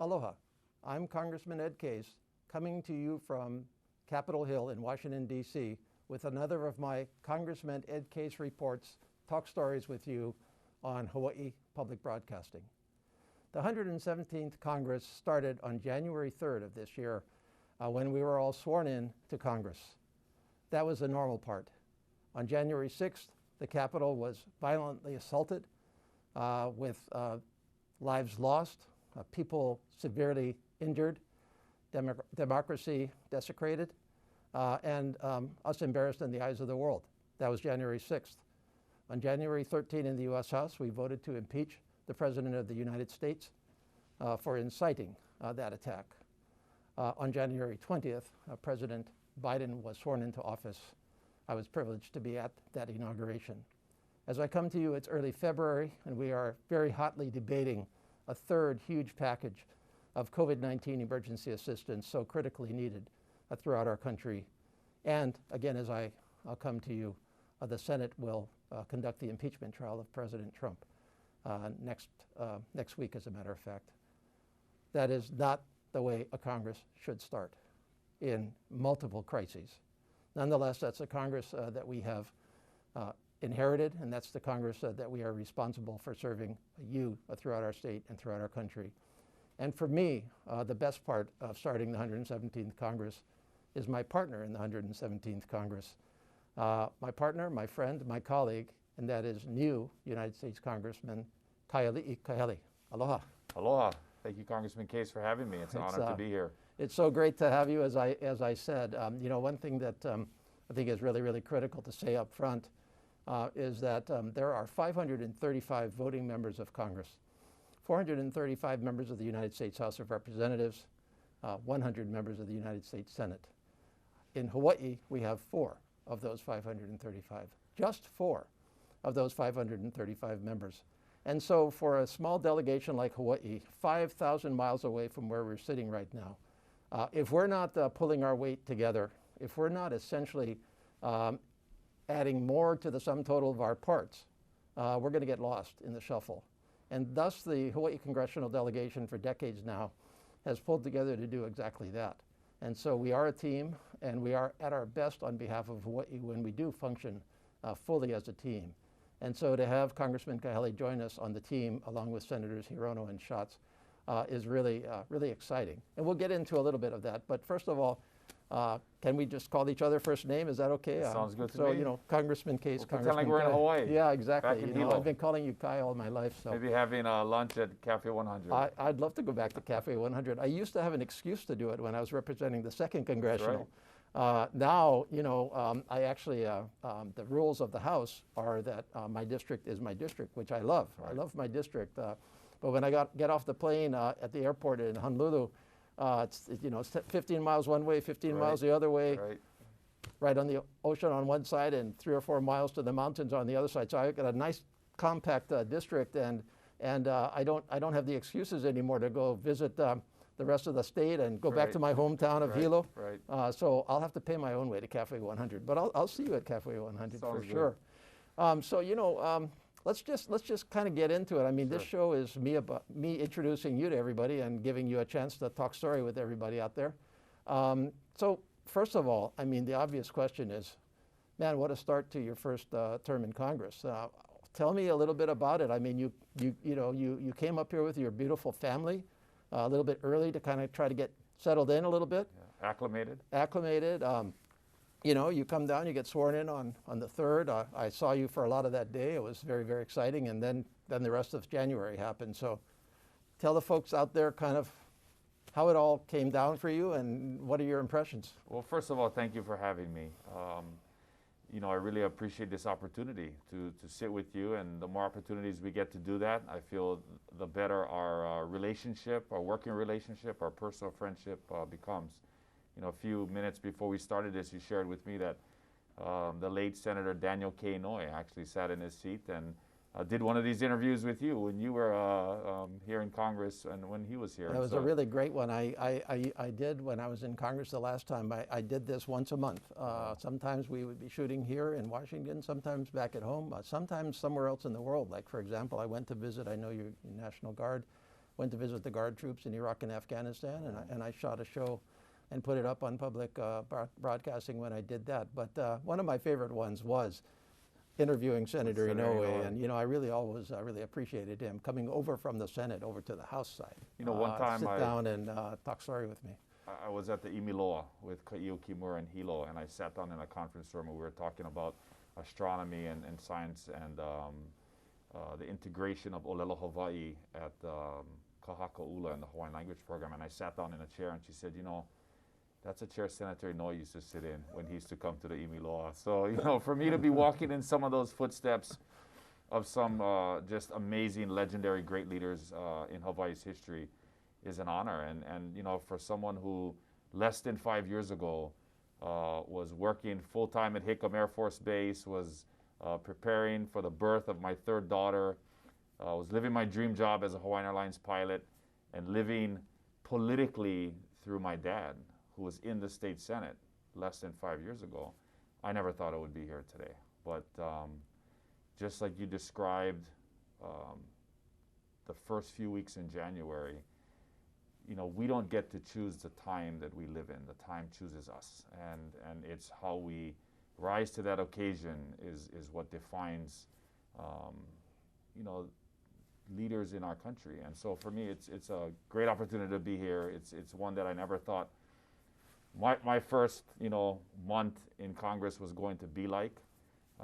Aloha, I'm Congressman Ed Case, coming to you from Capitol Hill in Washington, D.C. with another of my Congressman Ed Case reports, talk stories with you on Hawaii Public Broadcasting. The 117th Congress started on January 3rd of this year when we were all sworn in to Congress. That was the normal part. On January 6th, the Capitol was violently assaulted with lives lost, people severely injured, democracy desecrated, and us embarrassed in the eyes of the world. That was January 6th. On January 13th in the U.S. House, we voted to impeach the President of the United States for inciting that attack. On January 20th, President Biden was sworn into office. I was privileged to be at that inauguration. As I come to you, it's early February, and we are very hotly debating a third huge package of COVID-19 emergency assistance so critically needed throughout our country. And again, as I'll come to you, the Senate will conduct the impeachment trial of President Trump next week, as a matter of fact. That is not the way a Congress should start in multiple crises. Nonetheless, that's a Congress that we have inherited, and that's the Congress that we are responsible for serving you throughout our state and throughout our country. And for me, the best part of starting the 117th Congress is my partner in the 117th Congress. My partner, my friend, my colleague, and that is new United States Congressman Kaialiʻi Kahele. Aloha. Aloha. Thank you, Congressman Case, for having me. It's an honor to be here. It's so great to have you. As I said, you know, one thing that I think is really, really critical to say up front is that there are 535 voting members of Congress, 435 members of the United States House of Representatives, 100 members of the United States Senate. In Hawaii, we have 4 of those 535, just 4 of those 535 members. And so for a small delegation like Hawaii, 5,000 miles away from where we're sitting right now, if we're not pulling our weight together, if we're not essentially adding more to the sum total of our parts, we're going to get lost in the shuffle. And thus the Hawaii Congressional Delegation for decades now has pulled together to do exactly that. And so we are a team, and we are at our best on behalf of Hawaii when we do function fully as a team. And so to have Congressman Kahele join us on the team, along with Senators Hirono and Schatz, is really, really exciting. And we'll get into a little bit of that. But first of all, can we just call each other first name? Is that okay? Sounds good to me. So, you know, Congressman Case, we'll Congressman pretend like we're in Hawaii. Yeah, exactly. Back in I've been calling you Kai all my life. So maybe having lunch at Cafe 100. I'd love to go back to Cafe 100. I used to have an excuse to do it when I was representing the 2nd Congressional. Right. Now, you know, I actually, the rules of the House are that my district is my district, which I love. Right. I love my district. But when I get off the plane at the airport in Honolulu, it's 15 miles one way, 15 miles the other way, right on the ocean on one side and 3 or 4 miles to the mountains on the other side. So I've got a nice compact district, and I don't have the excuses anymore to go visit the rest of the state and go back to my hometown of Hilo. So I'll have to pay my own way to Cafe 100, but I'll see you at Cafe 100 for sure. So you know, let's just kind of get into it. I mean, this show is me introducing you to everybody and giving you a chance to talk story with everybody out there. So first of all, I mean, the obvious question is, man, what a start to your first term in Congress. Tell me a little bit about it. I mean, you came up here with your beautiful family a little bit early to kind of try to get settled in a little bit. Yeah. Acclimated. Acclimated. You know, you come down, you get sworn in on the 3rd. I saw you for a lot of that day. It was very, very exciting. And then the rest of January happened. So tell the folks out there kind of how it all came down for you and what are your impressions? Well, first of all, thank you for having me. You know, I really appreciate this opportunity to sit with you, and the more opportunities we get to do that, I feel the better our relationship, our working relationship, our personal friendship becomes. You know, a few minutes before we started this, you shared with me that the late Senator Daniel K. Inouye actually sat in his seat and did one of these interviews with you when you were here in Congress and when he was here. It was a really great one. I did when I was in Congress the last time. I did this once a month. Sometimes we would be shooting here in Washington, sometimes back at home, sometimes somewhere else in the world. Like, for example, I went to visit, I know you're National Guard, went to visit the Guard troops in Iraq and Afghanistan, and I shot a show and put it up on public broadcasting when I did that. But one of my favorite ones was interviewing Senator Inoue, and I really really appreciated him coming over from the Senate over to the House side. One time sit down and talk story with me. I was at the Imiloa with Kaio Kimura and Hilo, and I sat down in a conference room and we were talking about astronomy and science and the integration of Olelo Hawaii at Kahakaula in the Hawaiian language program. And I sat down in a chair and she said, that's a chair Senator Inoue used to sit in when he used to come to the Imiloa. So, for me to be walking in some of those footsteps of some just amazing, legendary, great leaders in Hawaii's history is an honor. And for someone who less than 5 years ago was working full-time at Hickam Air Force Base, was preparing for the birth of my third daughter, was living my dream job as a Hawaiian Airlines pilot, and living politically through my dad, who was in the state Senate less than 5 years ago. I never thought I would be here today. But just like you described the first few weeks in January, we don't get to choose the time that we live in. The time chooses us. And it's how we rise to that occasion is what defines, leaders in our country. And so for me, it's a great opportunity to be here. It's one that I never thought my first, month in Congress was going to be like.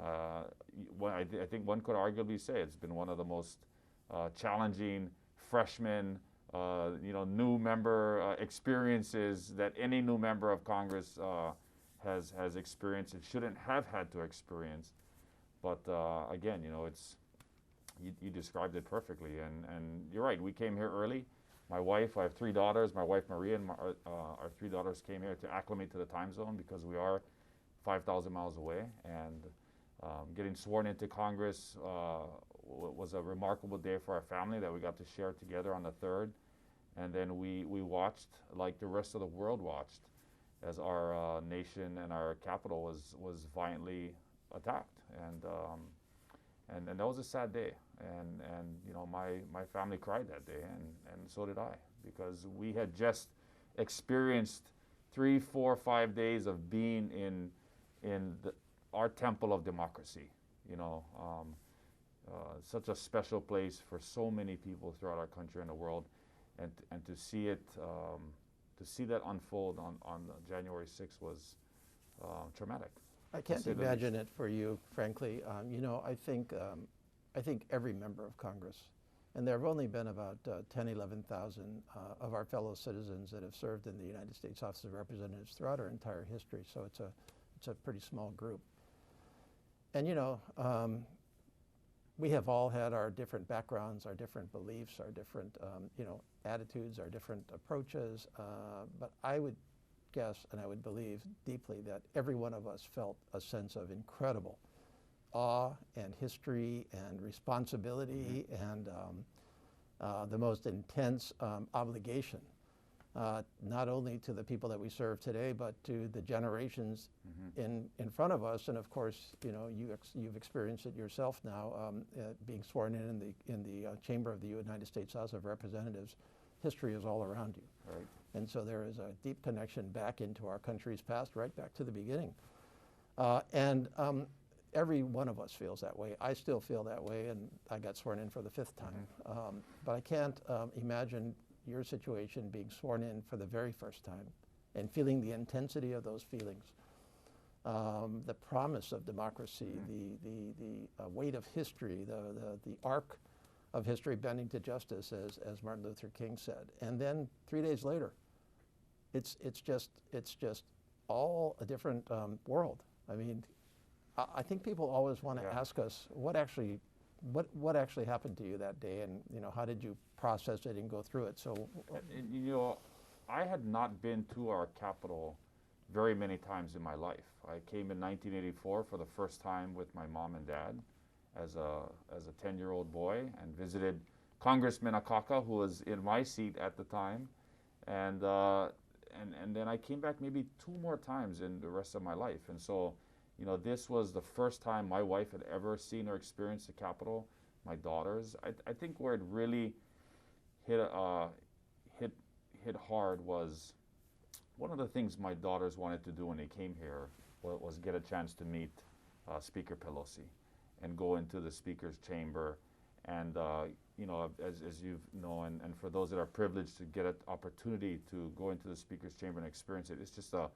I think one could arguably say it's been one of the most challenging freshman, new member experiences that any new member of Congress has experienced. It shouldn't have had to experience. But again, you described it perfectly. And you're right, we came here early. My wife, I have 3 daughters. My wife Maria and our 3 daughters came here to acclimate to the time zone because we are 5,000 miles away. And getting sworn into Congress was a remarkable day for our family that we got to share together on the 3rd. And then we watched, like the rest of the world watched, as our nation and our capital was violently attacked. And that was a sad day. And my family cried that day, and so did I, because we had just experienced 3, 4, 5 days of being in our temple of democracy. Such a special place for so many people throughout our country and the world, and to see it, to see that unfold on January 6th was traumatic. I can't imagine it for you, frankly. I think every member of Congress, and there have only been about 10, 11,000 of our fellow citizens that have served in the United States Office of Representatives throughout our entire history. So it's a pretty small group. And we have all had our different backgrounds, our different beliefs, our different attitudes, our different approaches. But I would guess, and I would believe deeply, that every one of us felt a sense of incredible awe and history and responsibility and the most intense obligation, not only to the people that we serve today, but to the generations in front of us. And of course, you've experienced it yourself now, being sworn in the chamber of the United States House of Representatives. History is all around you. Right. And so there is a deep connection back into our country's past, right back to the beginning. Every one of us feels that way. I still feel that way, and I got sworn in for the 5th time. But I can't imagine your situation being sworn in for the very first time and feeling the intensity of those feelings, the promise of democracy, the weight of history, the arc of history bending to justice, as Martin Luther King said. And then 3 days later, it's just all a different world. I mean, I think people always want to ask us what actually happened to you that day, and how did you process it and go through it? So, I had not been to our capital very many times in my life. I came in 1984 for the first time with my mom and dad as a 10-year-old boy, and visited Congressman Akaka, who was in my seat at the time, and then I came back maybe 2 more times in the rest of my life. And so, this was the first time my wife had ever seen or experienced the Capitol. My daughters, I think where it really hit hard was one of the things my daughters wanted to do when they came here was get a chance to meet Speaker Pelosi and go into the Speaker's chamber. And you know, as you know, and for those that are privileged to get an opportunity to go into the Speaker's chamber and experience it, it's just a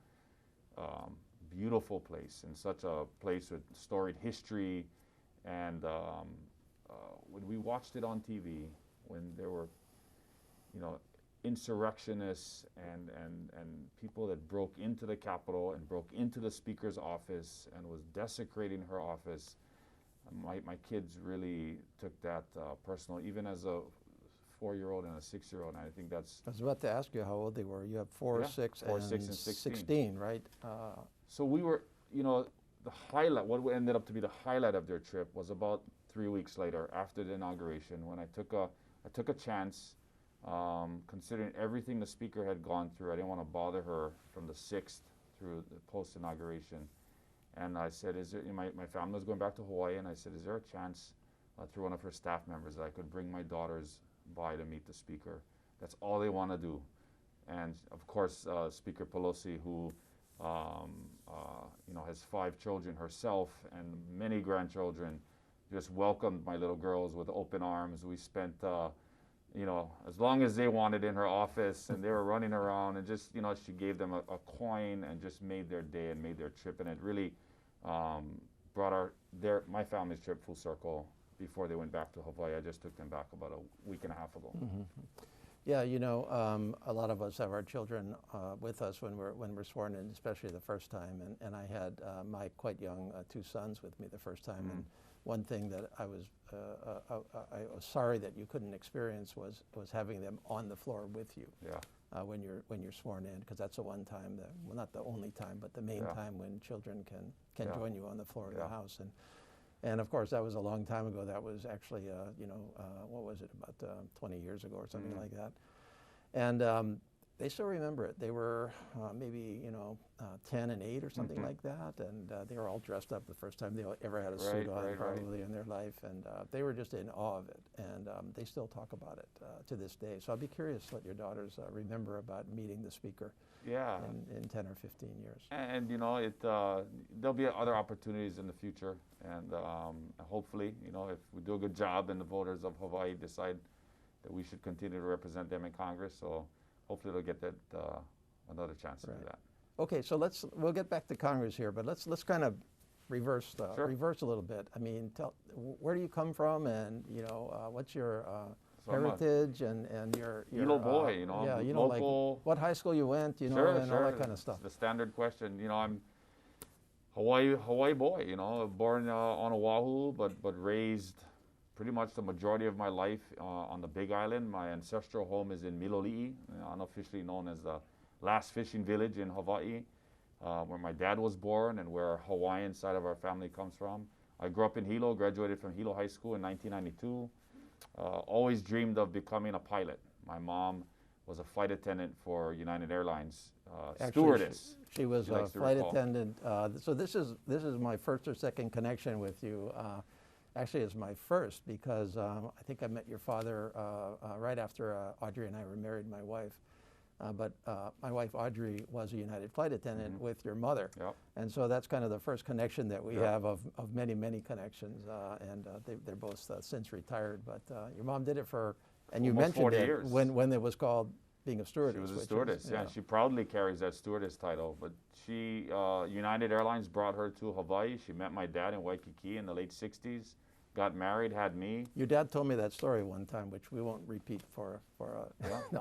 beautiful place, and such a place with storied history. And when we watched it on TV, when there were, you know, insurrectionists and people that broke into the Capitol and broke into the Speaker's office and was desecrating her office, my kids really took that personal, even as a 4-year-old and a 6-year-old. And I think that's... I was about to ask you how old they were. You have 4, Yeah, 6, 4, and 6, and 16, right? So we were, you know, the highlight, what ended up to be the highlight of their trip was about 3 weeks later, after the inauguration, when I took a chance, considering everything the Speaker had gone through. I didn't want to bother her from the 6th through the post-inauguration. And I said, my family was going back to Hawaii, and I said, is there a chance through one of her staff members that I could bring my daughters by to meet the Speaker? That's all they want to do. And of course, Speaker Pelosi, who you know, has 5 children herself and many grandchildren, just welcomed my little girls with open arms. We spent, you know, as long as they wanted in her office, and they were running around, and just, you know, she gave them a coin and just made their day and made their trip. And it really brought my family's trip full circle before they went back to Hawaii. I just took them back about a week and a half ago. Mm-hmm. Yeah, you know, a lot of us have our children with us when we're sworn in, especially the first time. And I had my quite young 2 sons with me the first time. Mm-hmm. And one thing that I was sorry that you couldn't experience was having them on the floor with you. Yeah. When you're sworn in, because that's the one time, well, not the only time, but the main time when children can join you on the floor of the House. And of course, that was a long time ago. That was actually, you know, what was it, about 20 years ago or something like that. And they still remember it. They were maybe, you know, 10 and 8 or something like that. And they were all dressed up the first time they ever had a suit on, probably in their life. And they were just in awe of it. And they still talk about it to this day. So I'll be curious what your daughters remember about meeting the Speaker. Yeah. In 10 or 15 years. And you know, there'll be other opportunities in the future, and hopefully, you know, if we do a good job and the voters of Hawaii decide that we should continue to represent them in Congress, so hopefully they'll get that another chance to do that. Okay, so we'll get back to Congress here, but let's kind of reverse a little bit. I mean, where do you come from, and you know, what's your heritage and your Hilo boy, you know, yeah, you know, local, like what high school you went, you know, and all that kind of stuff. The standard question, you know, I'm Hawaii boy, you know, born on Oahu, but raised pretty much the majority of my life on the Big Island. My ancestral home is in Miloli'i, unofficially known as the last fishing village in Hawaii, where my dad was born and where our Hawaiian side of our family comes from. I grew up in Hilo, graduated from Hilo High School in 1992. Always dreamed of becoming a pilot. My mom was a flight attendant for United Airlines, stewardess. She was a flight attendant. So this is my first or second connection with you. Actually, it's my first, because I think I met your father right after Audrey and I were married, my wife. But my wife Audrey was a United flight attendant with your mother. Yep. And so that's kind of the first connection that we have of many, many connections. And they're both since retired. But your mom did it for, and you mentioned it, when it was called being a stewardess. She was a stewardess, yeah. She proudly carries that stewardess title. But she, United Airlines brought her to Hawaii. She met my dad in Waikiki in the late 60s. Got married, had me. Your dad told me that story one time, which we won't repeat for no.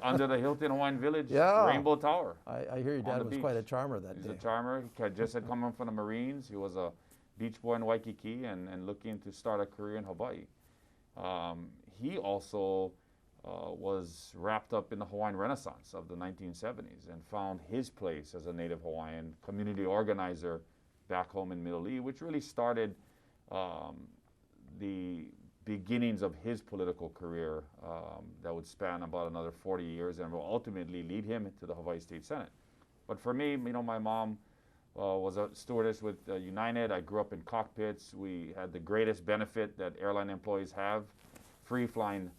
under the Hilton Hawaiian Village, Rainbow Tower. I hear your dad was quite a charmer that day. He's a charmer. He just had come from the Marines. He was a beach boy in Waikiki and looking to start a career in Hawaii. He also was wrapped up in the Hawaiian Renaissance of the 1970s and found his place as a Native Hawaiian community organizer back home in Miloli'i, which really started the beginnings of his political career that would span about another 40 years and will ultimately lead him to the Hawaii State Senate. But for me, you know, my mom was a stewardess with United. I grew up in cockpits. We had the greatest benefit that airline employees have, free flying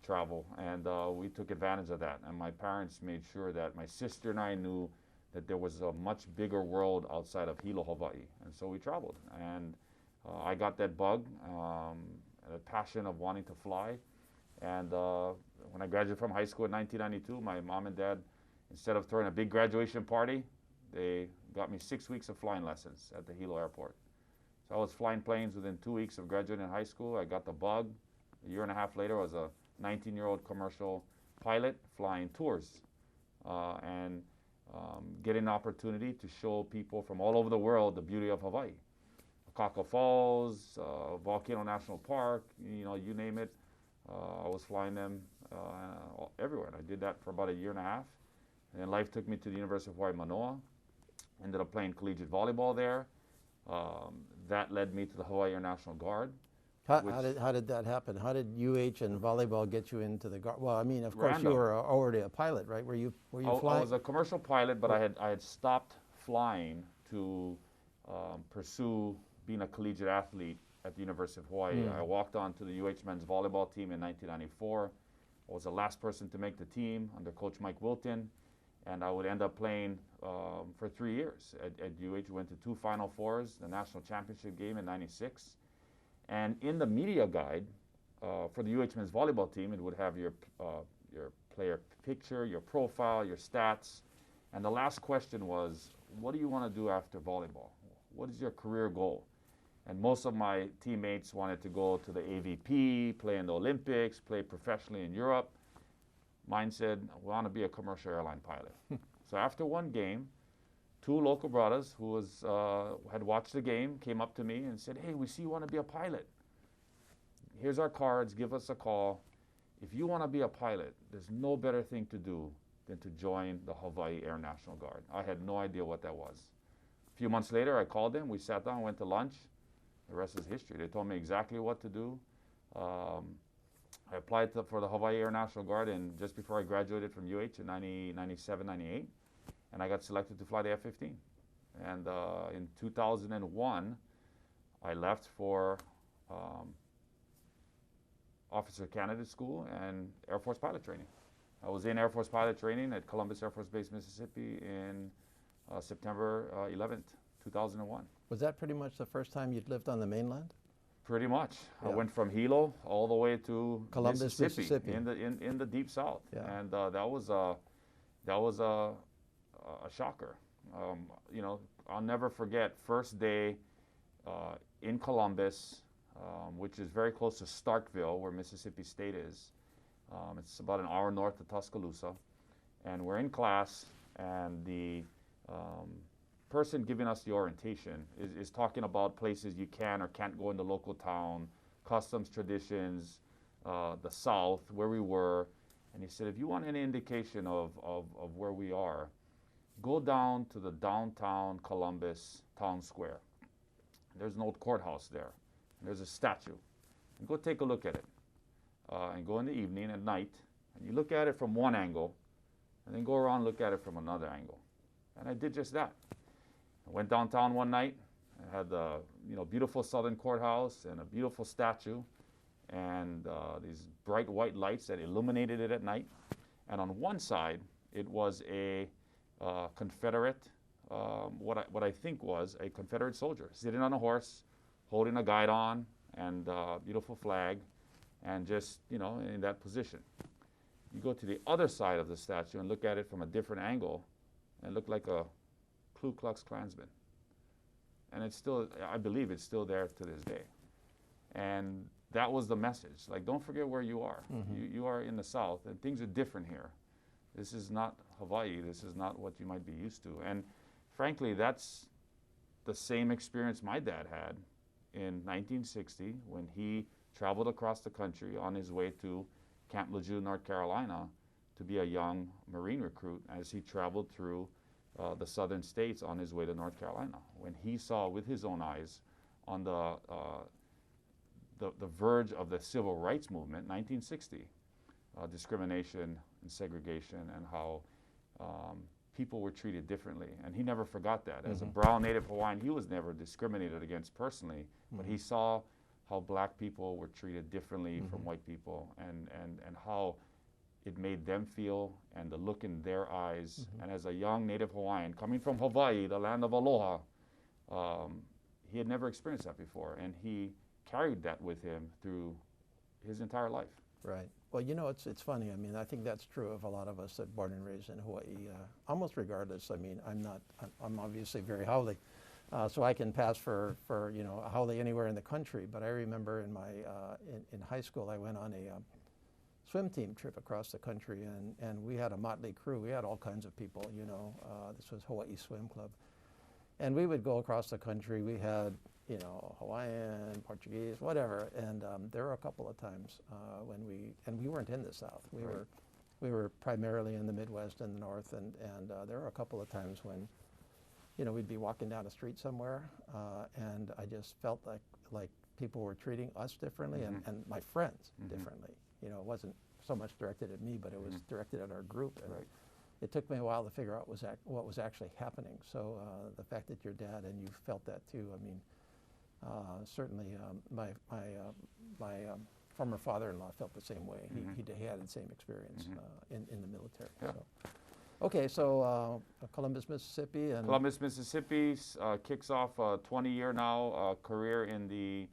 travel, and we took advantage of that. And my parents made sure that my sister and I knew that there was a much bigger world outside of Hilo, Hawaii. And so we traveled. And I got that bug, a passion of wanting to fly. And when I graduated from high school in 1992, my mom and dad, instead of throwing a big graduation party, they got me 6 weeks of flying lessons at the Hilo airport. So I was flying planes within 2 weeks of graduating high school. I got the bug. A year and a half later, I was a 19-year-old commercial pilot flying tours and getting an opportunity to show people from all over the world the beauty of Hawaii. Akaka Falls, Volcano National Park, you name it. I was flying them everywhere. And I did that for about a year and a half. And then life took me to the University of Hawaii, Manoa. Ended up playing collegiate volleyball there. That led me to the Hawaii Air National Guard. How did that happen? How did UH and volleyball get you into the Guard? Well, I mean, of course, Random. you were already a pilot, right? Were you flying? I was a commercial pilot, but I had stopped flying to pursue being a collegiate athlete at the University of Hawaii. I walked on to the UH men's volleyball team in 1994. I was the last person to make the team under Coach Mike Wilton, and I would end up playing for 3 years at UH. We went to 2 Final Fours, the national championship game in '96. And in the media guide for the UH men's volleyball team, it would have your player picture, your profile, your stats. And the last question was, what do you want to do after volleyball? What is your career goal? And most of my teammates wanted to go to the AVP, play in the Olympics, play professionally in Europe. Mine said, I want to be a commercial airline pilot. So after one game, 2 local brothers who had watched the game came up to me and said, hey, we see you want to be a pilot. Here's our cards, give us a call. If you want to be a pilot, there's no better thing to do than to join the Hawaii Air National Guard. I had no idea what that was. A few months later, I called them, we sat down, went to lunch. The rest is history. They told me exactly what to do. I applied for the Hawaii Air National Guard just before I graduated from UH in 97, 98. And I got selected to fly the F-15. And in 2001, I left for Officer Candidate School and Air Force pilot training. I was in Air Force pilot training at Columbus Air Force Base, Mississippi in September 11th, 2001. Was that pretty much the first time you'd lived on the mainland? Pretty much. Yeah. I went from Hilo all the way to Columbus, Mississippi. in the deep south. Yeah. And that was a shocker. I'll never forget first day in Columbus, which is very close to Starkville, where Mississippi State is. It's about an hour north of Tuscaloosa. And we're in class, and the person giving us the orientation is talking about places you can or can't go in the local town, customs, traditions, the South, where we were. And he said, if you want any indication of where we are, go down to the downtown Columbus town square. There's an old courthouse there. And there's a statue. And go take a look at it. And go in the evening, at night, and you look at it from one angle, and then go around and look at it from another angle. And I did just that. I went downtown one night. I had the beautiful Southern Courthouse and a beautiful statue, and these bright white lights that illuminated it at night. And on one side, it was a Confederate, what I think was a Confederate soldier sitting on a horse, holding a guidon and beautiful flag, and just in that position. You go to the other side of the statue and look at it from a different angle, and it looked like a Ku Klux Klansman. And it's still, I believe it's still there to this day. And that was the message. Like, don't forget where you are. Mm-hmm. You are in the South, and things are different here. This is not Hawaii. This is not what you might be used to. And frankly, that's the same experience my dad had in 1960 when he traveled across the country on his way to Camp Lejeune, North Carolina, to be a young Marine recruit as he traveled through the southern states on his way to North Carolina. When he saw with his own eyes on the verge of the civil rights movement, 1960, discrimination and segregation, and how people were treated differently. And he never forgot that. As a brown Native Hawaiian, he was never discriminated against personally, but he saw how black people were treated differently from white people, and how it made them feel, and the look in their eyes. And as a young native Hawaiian coming from Hawaii, the land of aloha, he had never experienced that before, and he carried that with him through his entire life. Right. Well, you know, it's funny. I mean, I think that's true of a lot of us that born and raised in Hawaii, almost regardless. I mean, I'm obviously very haole, so I can pass for you know, a haole anywhere in the country. But I remember in my in high school, I went on a swim team trip across the country, and we had a motley crew. We had all kinds of people. You know, this was Hawaii Swim Club, and we would go across the country. We had, you know, Hawaiian, Portuguese, whatever, and there were a couple of times when we weren't in the South. We were primarily in the Midwest and the North, and there were a couple of times when, you know, we'd be walking down a street somewhere, and I just felt like people were treating us differently, and my friends differently. You know, it wasn't so much directed at me, but it was directed at our group. And it took me a while to figure out what was actually happening. So the fact that your dad and you felt that too, I mean, certainly my former father-in-law felt the same way. He had the same experience in the military. Yeah. So. Okay, so Columbus, Mississippi. And Columbus, Mississippi kicks off a 20-year now career in the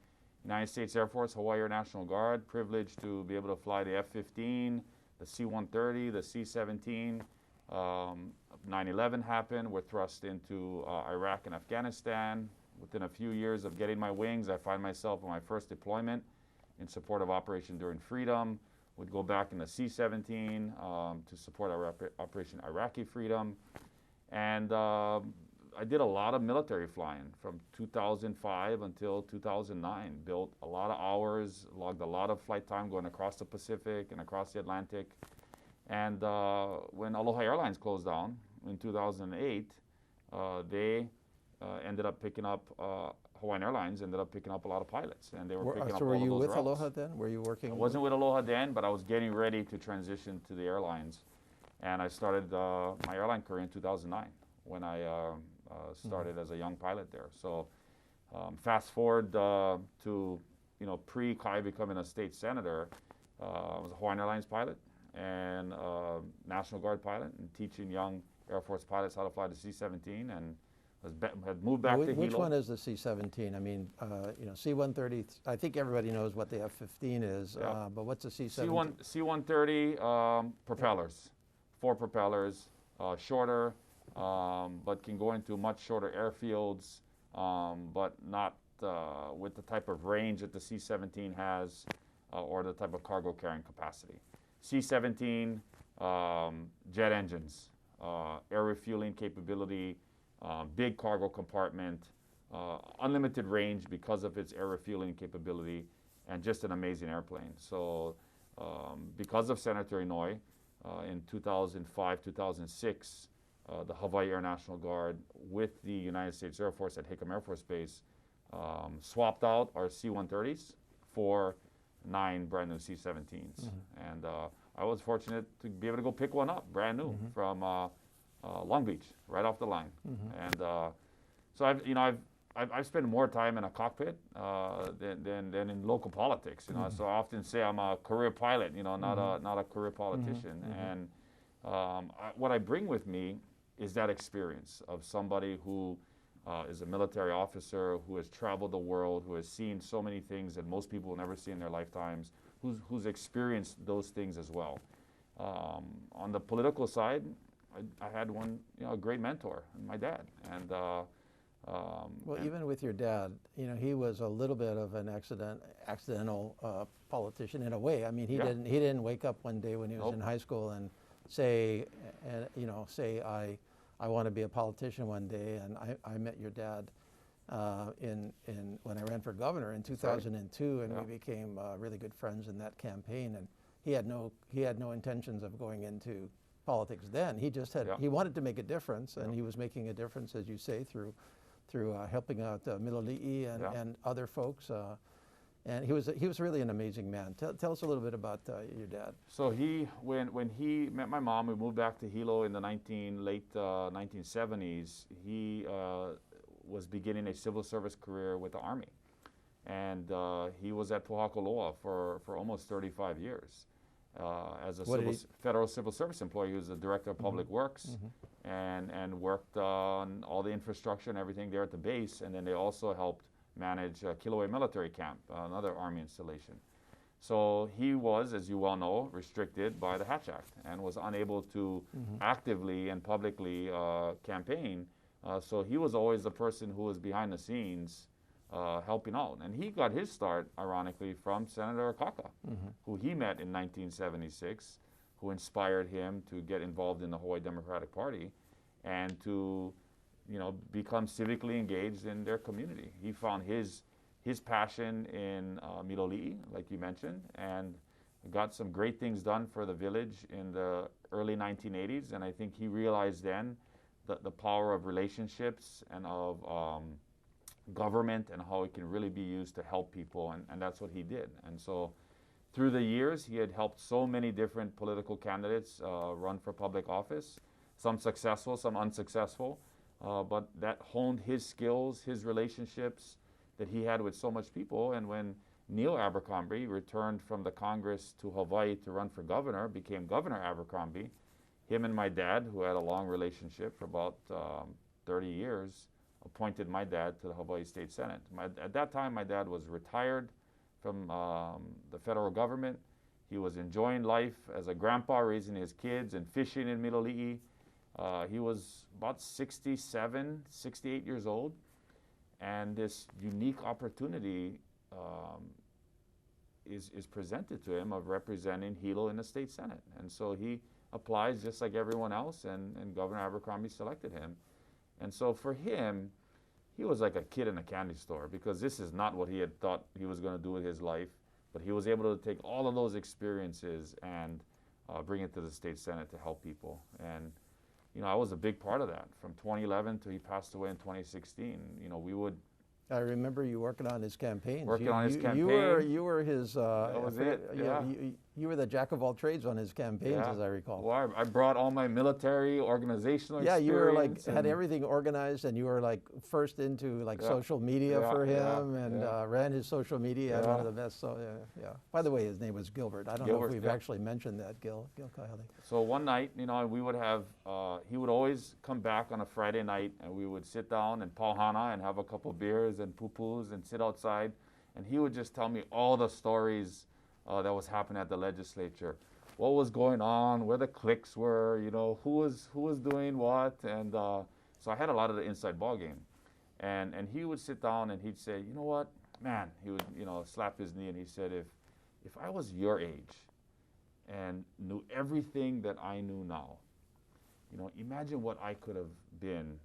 United States Air Force, Hawaii Air National Guard. Privileged to be able to fly the F-15, the C-130, the C-17. 9/11 happened. We're thrust into Iraq and Afghanistan. Within a few years of getting my wings, I find myself on my first deployment in support of Operation Enduring Freedom. Would go back in the C-17 to support our Operation Iraqi Freedom. And I did a lot of military flying from 2005 until 2009. Built a lot of hours, logged a lot of flight time going across the Pacific and across the Atlantic. And when Aloha Airlines closed down in 2008, they ended up picking up, Hawaiian Airlines ended up picking up a lot of pilots, and they were picking up all of those routes. So were you with Aloha then? Were you working? I wasn't with Aloha then, but I was getting ready to transition to the airlines. And I started my airline career in 2009 when I started as a young pilot there. So fast forward to, you know, pre-Kai becoming a state senator, I was a Hawaiian Airlines pilot and National Guard pilot, and teaching young Air Force pilots how to fly the C-17, and had moved back to Hilo. Which one is the C-17? I mean, you know, C-130, I think everybody knows what the F-15 is, but what's the C-17? C-130 propellers, 4 propellers, shorter, but can go into much shorter airfields, but not with the type of range that the C-17 has or the type of cargo carrying capacity. C-17, jet engines, air refueling capability, big cargo compartment, unlimited range because of its air refueling capability, and just an amazing airplane. So because of Senator Inouye, in 2005, 2006, the Hawaii Air National Guard with the United States Air Force at Hickam Air Force Base swapped out our C-130s for 9 brand new C-17s. And I was fortunate to be able to go pick one up, brand new, from Long Beach, right off the line. And so I've spent more time in a cockpit than in local politics. You know, so I often say I'm a career pilot. You know, not a career politician. And what I bring with me is that experience of somebody who is a military officer, who has traveled the world, who has seen so many things that most people will never see in their lifetimes, who's experienced those things as well. On the political side, I had one, you know, a great mentor, my dad. And well, even with your dad, you know, he was a little bit of an accidental politician in a way. I mean, he didn't wake up one day when he was in high school and say, I want to be a politician one day. And I met your dad when I ran for governor in 2002, and we became really good friends in that campaign. And he had no intentions of going into politics then. He just had he wanted to make a difference, and he was making a difference, as you say, through helping out Miloli'i and other folks. And he was really an amazing man. Tell us a little bit about your dad. So when he met my mom, we moved back to Hilo in the late 1970s. He was beginning a civil service career with the Army, and he was at Pohakaloa for almost 35 years. As a federal civil service employee. He was the director of public works and worked on all the infrastructure and everything there at the base. And then they also helped manage Kilauea Military Camp, another Army installation. So he was, as you well know, restricted by the Hatch Act and was unable to actively and publicly campaign. So he was always the person who was behind the scenes helping out. And he got his start, ironically, from Senator Akaka, who he met in 1976, who inspired him to get involved in the Hawaii Democratic Party and to, become civically engaged in their community. He found his passion in Miloli'i, like you mentioned, and got some great things done for the village in the early 1980s. And I think he realized then the power of relationships and of government and how it can really be used to help people, and that's what he did. And so through the years, he had helped so many different political candidates run for public office, some successful, some unsuccessful, but that honed his skills, his relationships that he had with so much people. And when Neil Abercrombie returned from the Congress to Hawaii to run for governor, became Governor Abercrombie, him and my dad, who had a long relationship for about 30 years, appointed my dad to the Hawaii State Senate. At that time, my dad was retired from the federal government. He was enjoying life as a grandpa, raising his kids and fishing in Miloli'i. He was about 67, 68 years old. And this unique opportunity is presented to him of representing Hilo in the state Senate. And so he applies just like everyone else, and Governor Abercrombie selected him. And so for him, he was like a kid in a candy store, because this is not what he had thought he was going to do with his life. But he was able to take all of those experiences and bring it to the state Senate to help people. And, I was a big part of that from 2011 till he passed away in 2016. We would... I remember you working on his campaigns. On his campaign. You were his... that was it, yeah. You were the jack of all trades on his campaigns, as I recall. Well, I brought all my military organizational experience. Yeah, you were had everything organized, and you were first into social media for him, and ran his social media. One of the best. So yeah. By the way, his name was Gilbert. I don't know if we've actually mentioned that, Gil Kaiali'i. So one night, we would have, he would always come back on a Friday night, and we would sit down and pauhana and have a couple beers and pupus and sit outside, and he would just tell me all the stories that was happening at the legislature, what was going on, where the cliques were, who was doing what, and so I had a lot of the inside ball game, and he would sit down and he'd say, you know what, man, he would slap his knee and he said, if I was your age and knew everything that I knew now, imagine what I could have been.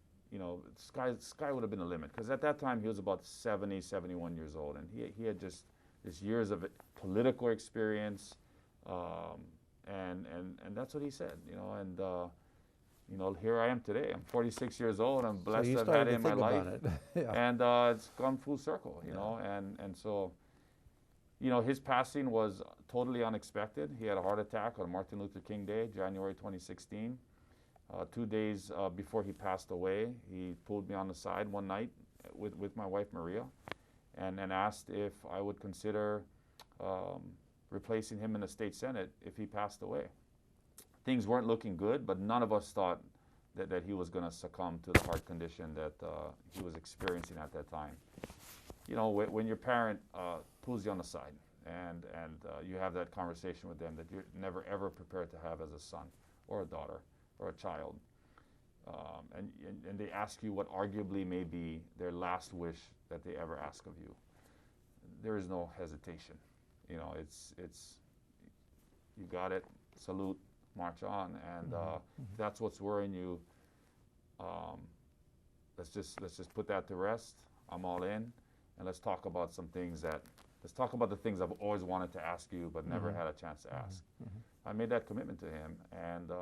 Sky would have been the limit, because at that time he was about 70, 71 years old, and he had just this years of political experience, and that's what he said, and here I am today. I'm 46 years old. I'm blessed to have had it in my life, and it's gone full circle, and so, his passing was totally unexpected. He had a heart attack on Martin Luther King Day, January 2016. 2 days before he passed away, he pulled me on the side one night with my wife Maria, and asked if I would consider replacing him in the state Senate if he passed away. Things weren't looking good, but none of us thought that he was going to succumb to the heart condition that he was experiencing at that time. When your parent pulls you on the side and you have that conversation with them that you're never ever prepared to have as a son or a daughter or a child, and they ask you what arguably may be their last wish that they ever ask of you, there is no hesitation. It's you got it, salute, march on, and if that's what's worrying you, let's just put that to rest. I'm all in, and let's talk about the things I've always wanted to ask you but never had a chance to ask. I made that commitment to him, and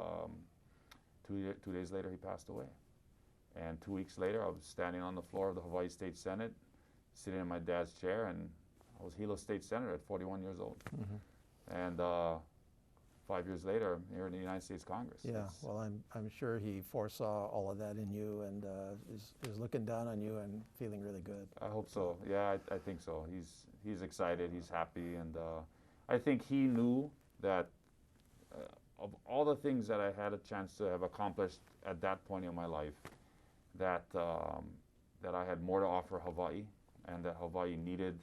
2 days later he passed away. And 2 weeks later I was standing on the floor of the Hawaii State Senate, sitting in my dad's chair, and I was Hilo State Senator at 41 years old. And 5 years later here in the United States Congress. Yeah, well, I'm sure he foresaw all of that in you and is looking down on you and feeling really good. I hope so. Yeah, I think so. He's excited. He's happy, and I think he knew that of all the things that I had a chance to have accomplished at that point in my life, that that I had more to offer Hawaii, and that Hawaii needed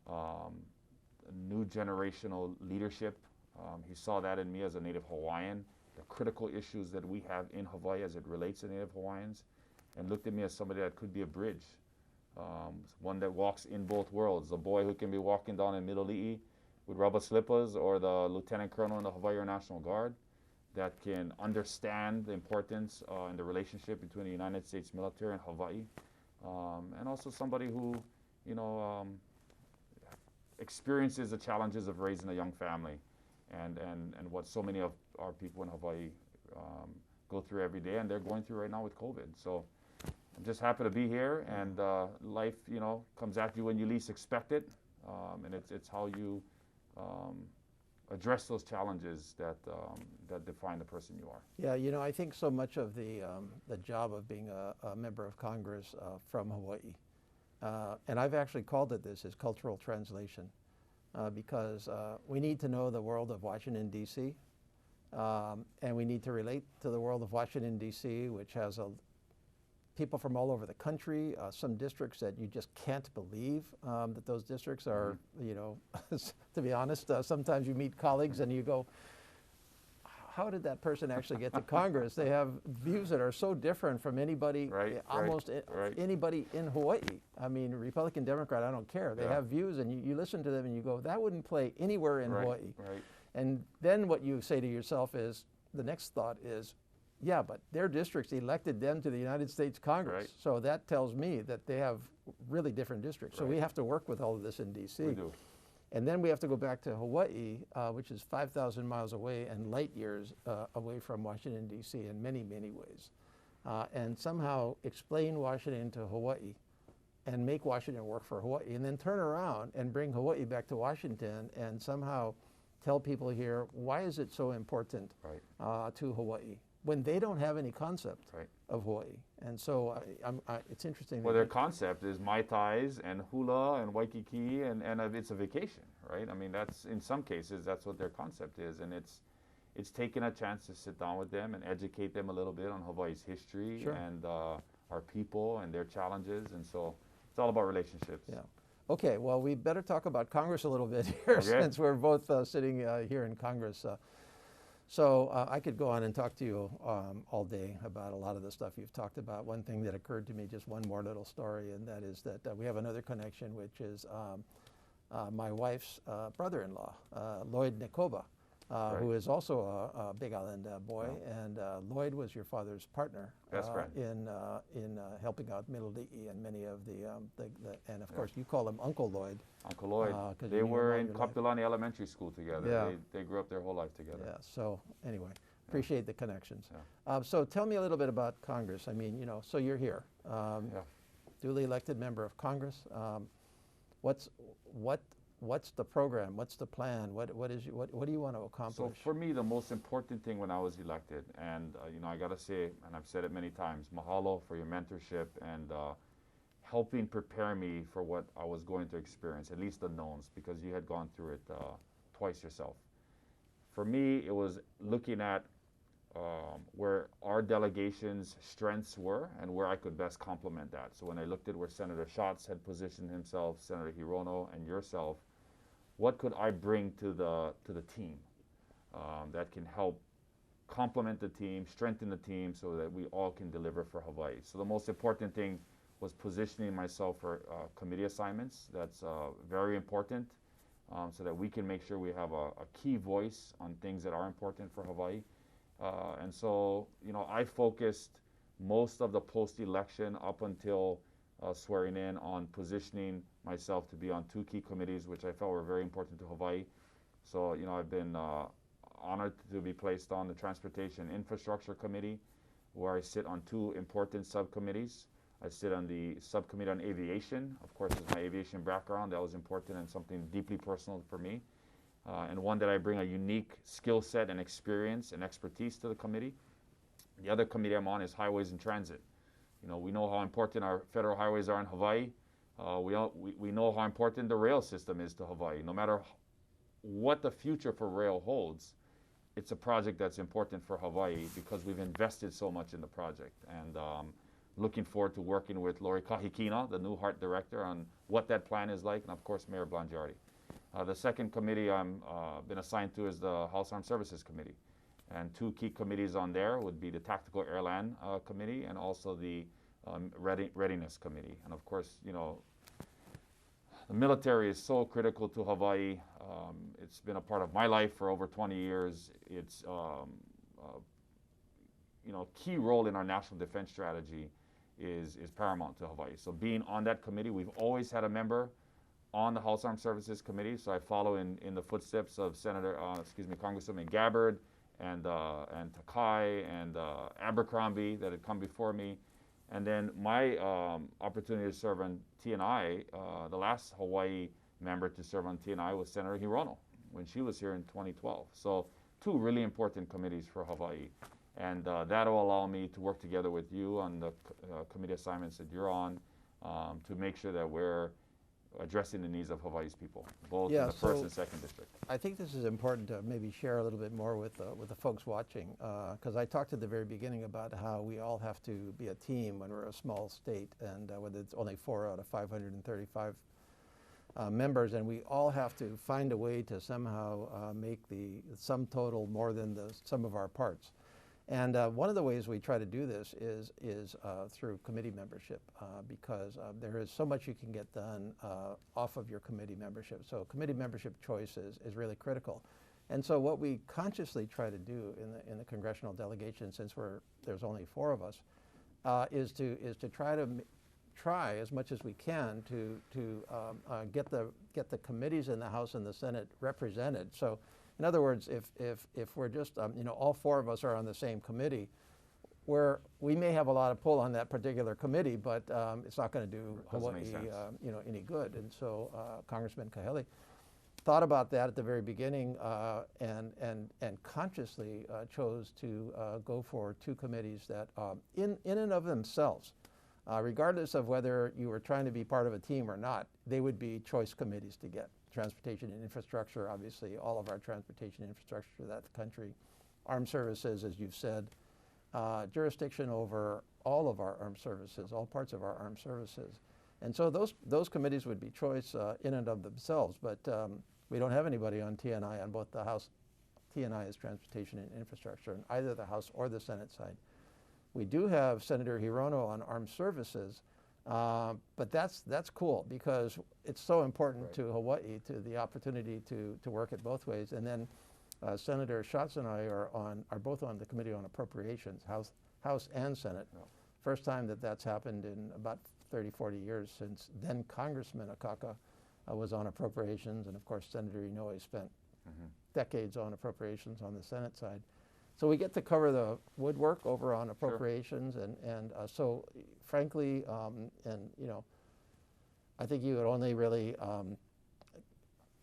a new generational leadership. He saw that in me as a native Hawaiian, the critical issues that we have in Hawaii as it relates to Native Hawaiians, and looked at me as somebody that could be a bridge, one that walks in both worlds, the boy who can be walking down in Kaialiʻi with rubber slippers, or the lieutenant colonel in the Hawaii Air National Guard that can understand the importance and the relationship between the United States military and Hawaii, and also somebody who, you know, experiences the challenges of raising a young family, and what so many of our people in Hawaii go through every day, and they're going through right now with COVID. So I'm just happy to be here, and life, you know, comes at you when you least expect it, and it's how you address those challenges that that define the person you are. Yeah, you know, I think so much of the job of being a member of Congress from Hawaii, and I've actually called it this, is cultural translation, because we need to know the world of Washington, D.C., and we need to relate to the world of Washington, D.C., which has people from all over the country, some districts that you just can't believe that those districts are, you know, to be honest, sometimes you meet colleagues and you go, how did that person actually get to Congress? They have views that are so different from anybody, almost anybody in Hawaii. I mean, Republican, Democrat, I don't care. They have views, and you listen to them and you go, that wouldn't play anywhere in Hawaii. And then what you say to yourself is, the next thought is, yeah, but their districts elected them to the United States Congress. So that tells me that they have really different districts. So we have to work with all of this in D.C. We do. And then we have to go back to Hawaii, which is 5,000 miles away and light years away from Washington, D.C. in many, many ways. And somehow explain Washington to Hawaii and make Washington work for Hawaii, and then turn around and bring Hawaii back to Washington and somehow tell people here, why is it so important to Hawaii, when they don't have any concept of Hawaii. And so it's interesting. Well, their concept is Mai Tais and hula and Waikiki, and it's a vacation, right? I mean, that's, in some cases, that's what their concept is. And it's taking a chance to sit down with them and educate them a little bit on Hawaii's history and our people and their challenges. And so it's all about relationships. Yeah. Okay, well, we better talk about Congress a little bit here, since we're both sitting here in Congress. So I could go on and talk to you all day about a lot of the stuff you've talked about. One thing that occurred to me, just one more little story, and that is that we have another connection, which is my wife's brother-in-law, Lloyd Nikoba, who is also a Big Island boy, and Lloyd was your father's partner in helping out Kaialiʻi and many of the and of course you call him Uncle Lloyd. Uncle Lloyd. They were in Kapolani Elementary School together. They grew up their whole life together. Yeah. So anyway, appreciate the connections. So tell me a little bit about Congress. I mean, you know, so you're here, duly elected member of Congress. What's the program? What's the plan? What do you want to accomplish? So for me, the most important thing when I was elected, and you know, I got to say, and I've said it many times, mahalo for your mentorship and helping prepare me for what I was going to experience, at least the knowns, because you had gone through it twice yourself. For me, it was looking at where our delegation's strengths were and where I could best complement that. So when I looked at where Senator Schatz had positioned himself, Senator Hirono, and yourself, what could I bring to the team that can help complement the team, strengthen the team, so that we all can deliver for Hawaii? So the most important thing was positioning myself for committee assignments. That's very important, so that we can make sure we have a key voice on things that are important for Hawaii. And so, you know, I focused most of the post-election up until swearing in on positioning myself to be on two key committees, which I felt were very important to Hawaii. So, you know, I've been honored to be placed on the Transportation Infrastructure Committee, where I sit on two important subcommittees. I sit on the subcommittee on aviation. Of course, with my aviation background, that was important and something deeply personal for me. and one that I bring a unique skill set and experience and expertise to the committee. The other committee I'm on is Highways and Transit. You know, we know how important our federal highways are in Hawaii. We know how important the rail system is to Hawaii. No matter what the future for rail holds, it's a project that's important for Hawaii because we've invested so much in the project. And looking forward to working with Lori Kahikina, the new HART director, on what that plan is like, and of course Mayor Blangiardi. The second committee I'm been assigned to is the House Armed Services Committee. And two key committees on there would be the Tactical Airland Committee and also the Readiness Committee. And of course, you know, the military is so critical to Hawaii. It's been a part of my life for over 20 years. It's you know, key role in our national defense strategy is paramount to Hawaii. So being on that committee, we've always had a member on the House Armed Services Committee. So I follow in the footsteps of Congressman Gabbard and Takai and Abercrombie that had come before me. And then my opportunity to serve on TNI, the last Hawaii member to serve on TNI was Senator Hirono when she was here in 2012. So two really important committees for Hawaii. And that will allow me to work together with you on the committee assignments that you're on to make sure that we're addressing the needs of Hawaii's people, both in the first and second district. I think this is important to maybe share a little bit more with the folks watching, because I talked at the very beginning about how we all have to be a team when we're a small state, and whether it's only 4 out of 535 members, and we all have to find a way to somehow make the sum total more than the sum of our parts. And one of the ways we try to do this is through committee membership, because there is so much you can get done off of your committee membership. So committee membership choice is really critical. And so what we consciously try to do in the congressional delegation, since there's only 4 of us, is to try as much as we can to get the committees in the House and the Senate represented. So, in other words, if we're just, you know, all 4 of us are on the same committee, we may have a lot of pull on that particular committee, but it's not going to do Hawaii, you know, any good. And so Congressman Kaialiʻi thought about that at the very beginning and consciously chose to go for 2 committees that, in and of themselves, regardless of whether you were trying to be part of a team or not, they would be choice committees to get. Transportation and infrastructure, obviously, all of our transportation infrastructure to that country. Armed services, as you've said, jurisdiction over all of our armed services, all parts of our armed services. And so those committees would be choice in and of themselves, but we don't have anybody on TNI on both the House. TNI is transportation and infrastructure, on either the House or the Senate side. We do have Senator Hirono on armed services, but that's cool because it's so important to Hawaii, to the opportunity to work it both ways. And then Senator Schatz and I are both on the Committee on Appropriations, House and Senate. Yeah. First time that's happened in about 30, 40 years since then Congressman Akaka was on appropriations, and of course Senator Inoue spent decades on appropriations on the Senate side. So we get to cover the woodwork over on appropriations, and so frankly, and you know, I think you would only really,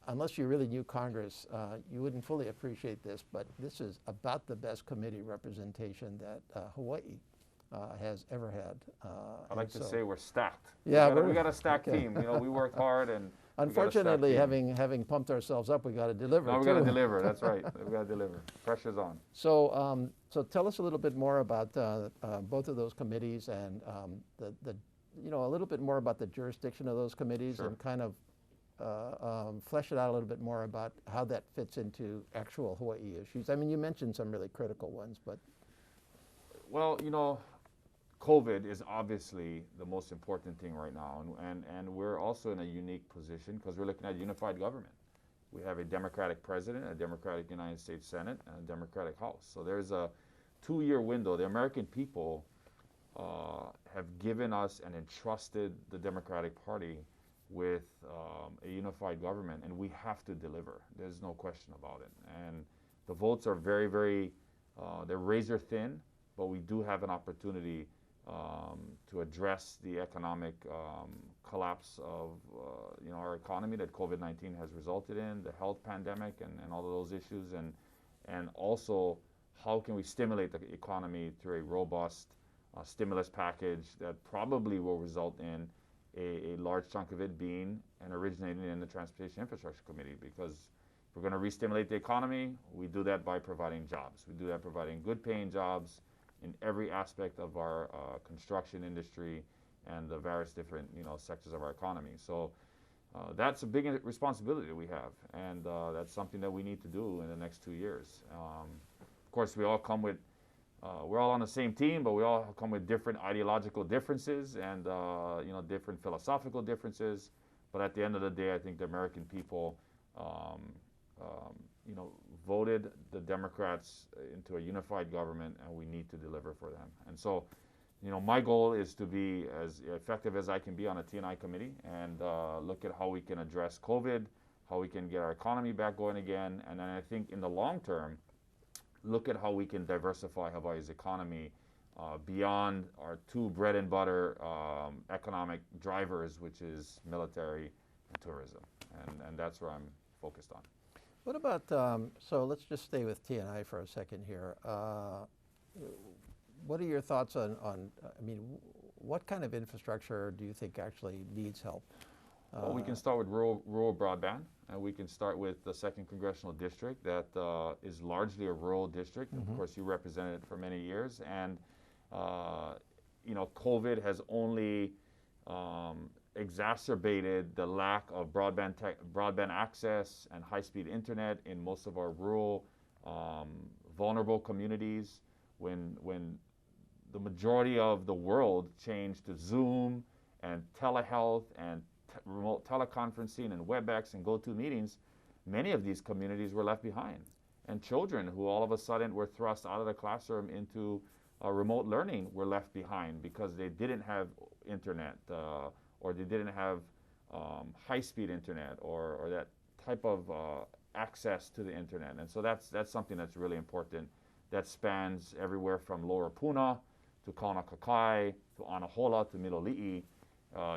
unless you really knew Congress, you wouldn't fully appreciate this, but this is about the best committee representation that Hawaii has ever had. I like to say we're stacked. Yeah, we got a stacked team. You know, we worked hard and. Unfortunately, having pumped ourselves up, we got to deliver. No, we got to deliver. That's right. We got to deliver. Pressure's on. So, so tell us a little bit more about both of those committees, and you know, a little bit more about the jurisdiction of those committees, and kind of flesh it out a little bit more about how that fits into actual Hawaii issues. I mean, you mentioned some really critical ones, but well, you know, COVID is obviously the most important thing right now, and we're also in a unique position because we're looking at unified government. We have a Democratic president, a Democratic United States Senate, and a Democratic House. So there's a 2-year window. The American people have given us and entrusted the Democratic Party with a unified government, and we have to deliver. There's no question about it. And the votes are very, very, they're razor thin, but we do have an opportunity to address the economic collapse of our economy that COVID-19 has resulted in, the health pandemic, and all of those issues, and also how can we stimulate the economy through a robust stimulus package that probably will result in a large chunk of it being and originating in the Transportation Infrastructure Committee, because if we're going to re-stimulate the economy, we do that by providing jobs. We do that providing good paying jobs in every aspect of our construction industry and the various different sectors of our economy. So that's a big responsibility that we have, and that's something that we need to do in the next 2 years. Of course, we all come with we're all on the same team, but we all come with different ideological differences and different philosophical differences. But at the end of the day, I think the American people voted the Democrats into a unified government, and we need to deliver for them. And so, my goal is to be as effective as I can be on a T&I committee and look at how we can address COVID, how we can get our economy back going again, and then I think in the long term, look at how we can diversify Hawaii's economy beyond our two bread and butter economic drivers, which is military and tourism. And that's where I'm focused on. What about, so let's just stay with T&I for a second here. What are your thoughts on, what kind of infrastructure do you think actually needs help? Well, we can start with rural broadband, and we can start with the 2nd Congressional District that is largely a rural district. Mm-hmm. Of course, you represented it for many years, and COVID has only exacerbated the lack of broadband access and high-speed internet in most of our rural, vulnerable communities. When the majority of the world changed to Zoom and telehealth and remote teleconferencing and WebEx and GoToMeetings, many of these communities were left behind. And children who all of a sudden were thrust out of the classroom into remote learning were left behind because they didn't have internet or they didn't have high-speed internet or that type of access to the internet. And so that's something that's really important. That spans everywhere from Lower Puna to Kaunakakai to Anahola to Miloli'i.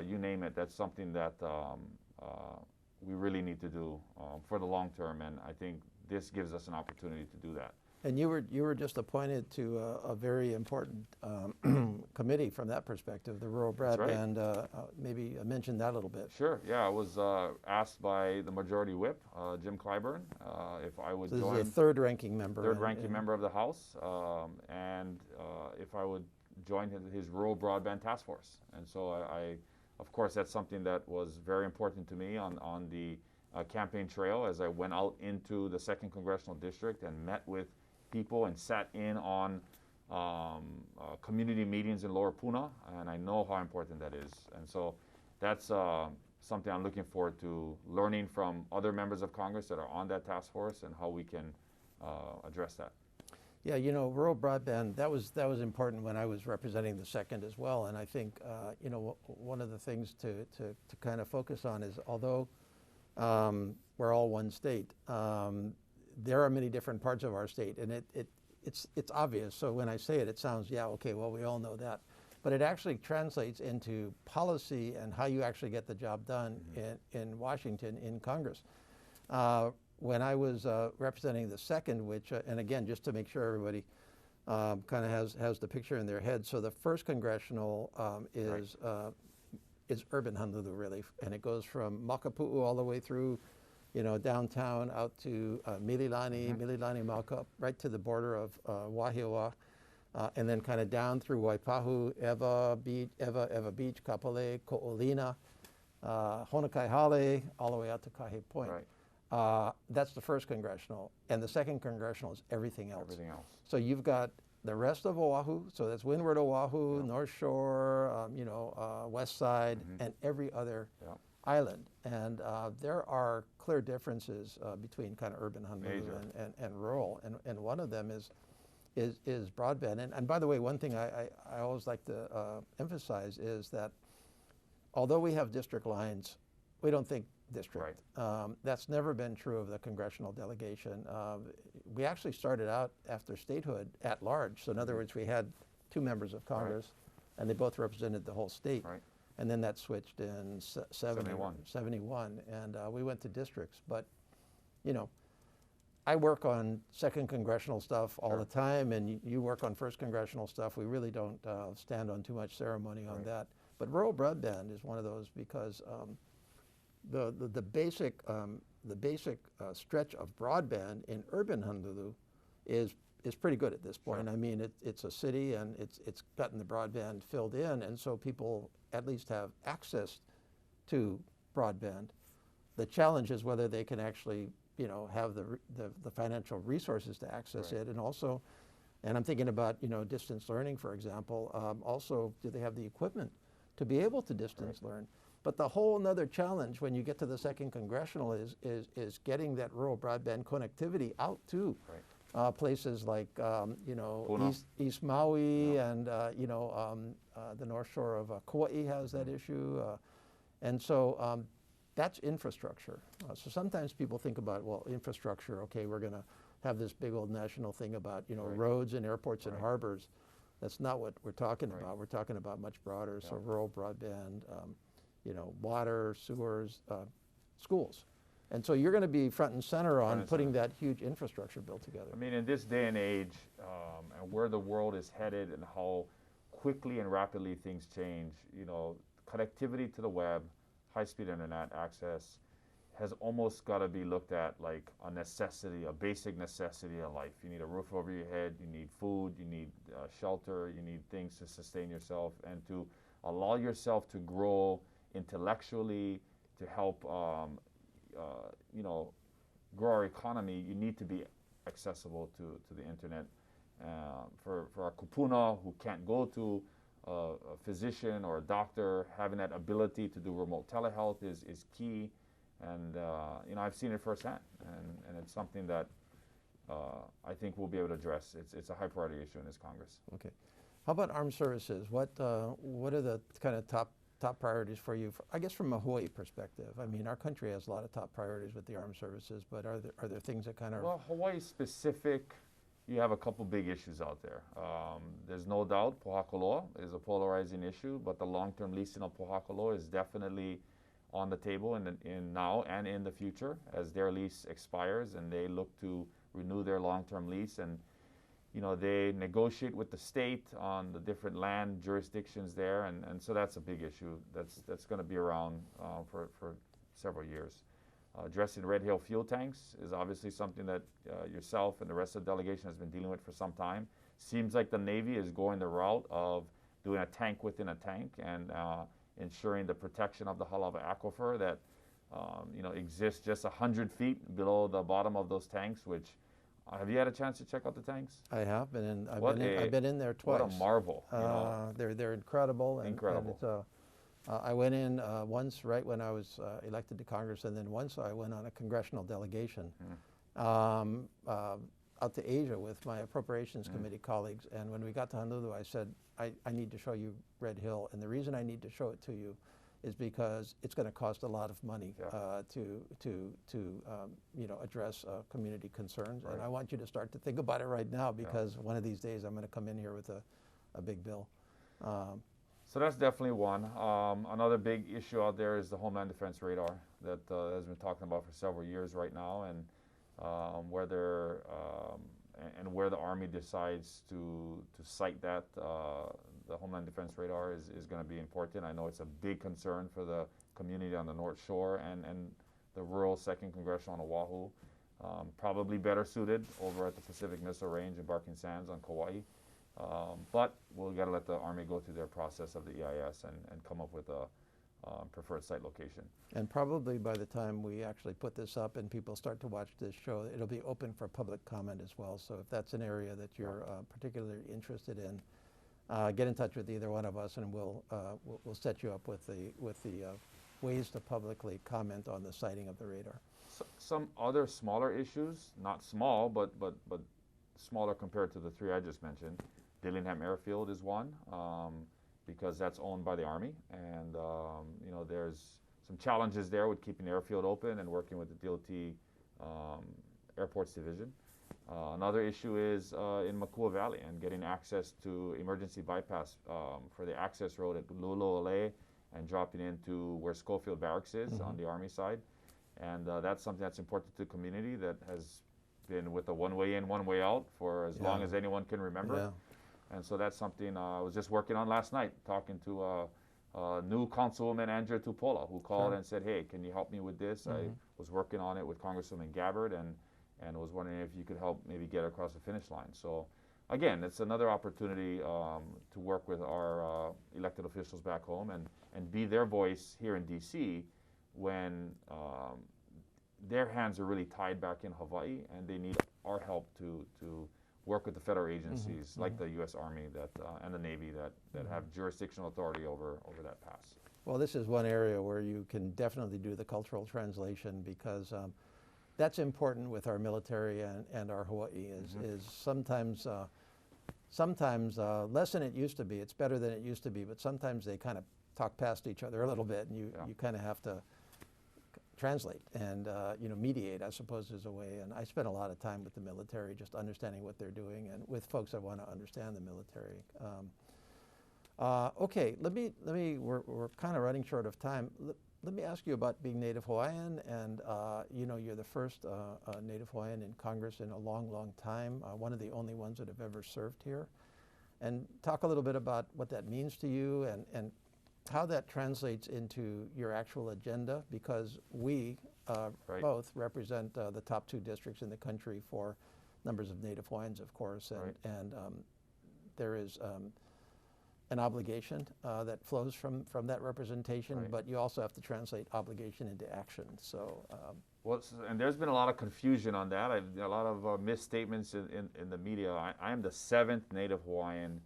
You name it, that's something that we really need to do for the long term, and I think this gives us an opportunity to do that. And you were just appointed to a very important committee from that perspective, the rural broadband. Right. Maybe mention that a little bit. Sure. Yeah, I was asked by the Majority Whip, Jim Clyburn, if I would join. This is a third-ranking member. Third-ranking member of the House, and if I would join his rural broadband task force. And so I of course, that's something that was very important to me on the campaign trail as I went out into the 2nd Congressional District and met with people and sat in on community meetings in Lower Puna, and I know how important that is. And so that's something I'm looking forward to learning from other members of Congress that are on that task force and how we can address that. Yeah, rural broadband, that was important when I was representing the 2nd as well. And I think, one of the things to kind of focus on is, although we're all one state, there are many different parts of our state, and it's obvious. So when I say it, it sounds, yeah, okay, well, we all know that. But it actually translates into policy and how you actually get the job done in Washington, in Congress. When I was representing the 2nd, which, and again, just to make sure everybody kind of has the picture in their head. So the 1st Congressional is urban Honolulu, really, and it goes from Makapu'u all the way through, downtown out to Mililani, Mililani Mauka, right to the border of Wahiawa, and then kind of down through Waipahu, Eva Beach, Kapolei, Ko'olina, Honokai'ale, all the way out to Kahe Point. Right. That's the 1st Congressional, and the 2nd Congressional is everything else. Everything else. So you've got the rest of Oahu, so that's Windward Oahu, North Shore, West Side, and every other island. And there are clear differences between kind of urban Honolulu and rural, and one of them is broadband. And by the way, one thing I always like to emphasize is that although we have district lines, we don't think district. Right. That's never been true of the congressional delegation. We actually started out after statehood at large. So in other words, we had 2 members of Congress, and they both represented the whole state. Right. And then that switched in 71. And we went to districts. But, you know, I work on second congressional stuff all Sure. the time, and you work on first congressional stuff. We really don't stand on too much ceremony on Right. that. But rural broadband is one of those because the basic stretch of broadband in urban Honolulu is pretty good at this point. Sure. I mean, it's a city, and it's gotten the broadband filled in, and so people at least have access to broadband. The challenge is whether they can actually, you know, have the financial resources to access Right. it, and also, and I'm thinking about, you know, distance learning, for example. Also, do they have the equipment to be able to distance learn? But the whole nother challenge when you get to the second congressional is getting that rural broadband connectivity out to Right. places like, you know, Puna. East Maui, and, you know, the North Shore of Kauai has that issue. And so that's infrastructure. So sometimes people think about, well, infrastructure, okay, we're going to have this big old national thing about, you know, Right. roads and airports and Right. harbors. That's not what we're talking Right. about. We're talking about much broader. So Yeah. rural broadband, you know, water, sewers, schools. And so you're going to be front and center on Front and putting center. that huge infrastructure bill together. I mean, in this day and age, and where the world is headed and how quickly and rapidly things change, you know, connectivity to the web, high-speed internet access has almost got to be looked at like a necessity, a basic necessity of life. You need a roof over your head, you need food, you need shelter, you need things to sustain yourself and to allow yourself to grow intellectually, to help you know, grow our economy. You need to be accessible to the internet. For our kupuna who can't go to a physician or a doctor, having that ability to do remote telehealth is key. And you know, I've seen it firsthand, and it's something that I think we'll be able to address. It's a high priority issue in this Congress. Okay. How about armed services? What are the kind of top priorities for you, I guess from a Hawaii perspective? I mean, our country has a lot of top priorities with the armed services, but are there things that kind of... Well, Hawaii specific, you have a couple big issues out there. There's no doubt Pohakaloa is a polarizing issue, but the long-term leasing of Pohakaloa is definitely on the table in now and in the future as their lease expires and they look to renew their long-term lease. And you know, they negotiate with the state on the different land jurisdictions there, and so that's a big issue that's going to be around for several years. Addressing Red Hill fuel tanks is obviously something that yourself and the rest of the delegation has been dealing with for some time. Seems like the Navy is going the route of doing a tank within a tank and ensuring the protection of the Halawa aquifer that you know, exists just 100 feet below the bottom of those tanks. Which have you had a chance to check out the tanks? I have been in. I've been in there twice. What a marvel! You know? They're incredible. Incredible. And I went in once right when I was elected to Congress, and then once I went on a congressional delegation out to Asia with my Appropriations Committee colleagues. And when we got to Honolulu, I said, I need to show you Red Hill. And the reason I need to show it to you is because it's going to cost a lot of money to you know, address community concerns. Right. And I want you to start to think about it right now, because one of these days I'm going to come in here with a big bill. So that's definitely one. Another big issue out there is the Homeland Defense Radar that has been talking about for several years right now, and whether and where the Army decides to site that, the Homeland Defense Radar is going to be important. I know it's a big concern for the community on the North Shore and the rural 2nd Congressional on Oahu. Probably better suited over at the Pacific Missile Range in Barking Sands on Kauai. But we'll got to let the Army go through their process of the EIS and come up with a preferred site location. And probably by the time we actually put this up and people start to watch this show, it'll be open for public comment as well. So if that's an area that you're particularly interested in, get in touch with either one of us, and we'll set you up with the ways to publicly comment on the siting of the radar. So, some other smaller issues, not small, but smaller compared to the three I just mentioned. Dillingham Airfield is one, because that's owned by the Army, and you know, there's some challenges there with keeping the airfield open and working with the DOT Airports Division. Another issue is in Makua Valley and getting access to emergency bypass for the access road at Lulu'ole and dropping into where Schofield Barracks is on the Army side. And that's something that's important to the community that has been with a one-way in, one-way out for as long as anyone can remember. And so that's something I was just working on last night, talking to new Councilwoman Andrea Tupola, who called and said, hey, can you help me with this? I was working on it with Congresswoman Gabbard and was wondering if you could help maybe get across the finish line. So again, it's another opportunity to work with our elected officials back home and be their voice here in DC when their hands are really tied back in Hawaii and they need our help to work with the federal agencies like the U.S. Army and the Navy that have jurisdictional authority over that pass. Well, this is one area where you can definitely do the cultural translation because that's important with our military and our Hawaii is sometimes less than it used to be. It's better than it used to be, but sometimes they kind of talk past each other a little bit, and you kind of have to translate and mediate, I suppose, is a way. And I spend a lot of time with the military, just understanding what they're doing, and with folks that want to understand the military. Okay, we're kind of running short of time. Let me ask you about being Native Hawaiian, and you're the first Native Hawaiian in Congress in a long, long time, one of the only ones that have ever served here. And talk a little bit about what that means to you and how that translates into your actual agenda, because we both represent the top 2 districts in the country for numbers of Native Hawaiians, of course, and there is an obligation that flows from that representation, but you also have to translate obligation into action. So, and there's been a lot of confusion on that. A lot of misstatements in the media. I am the 7th Native Hawaiian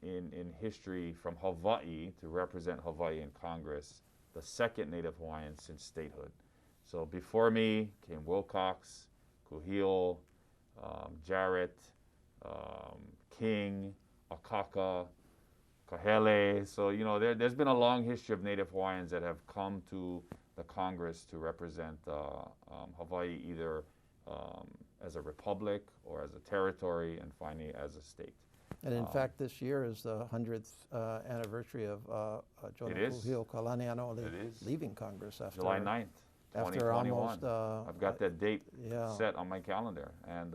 in history from Hawaii to represent Hawaii in Congress, the 2nd Native Hawaiian since statehood. So before me came Wilcox, Kuhio, Jarrett, King, Akaka, Kahele. So, there's been a long history of Native Hawaiians that have come to the Congress to represent Hawaii either as a republic or as a territory and finally as a state. And in fact, this year is the 100th anniversary of Kuhio Kalaniano leaving Congress after July 9th, 2021. I've got that date set on my calendar. And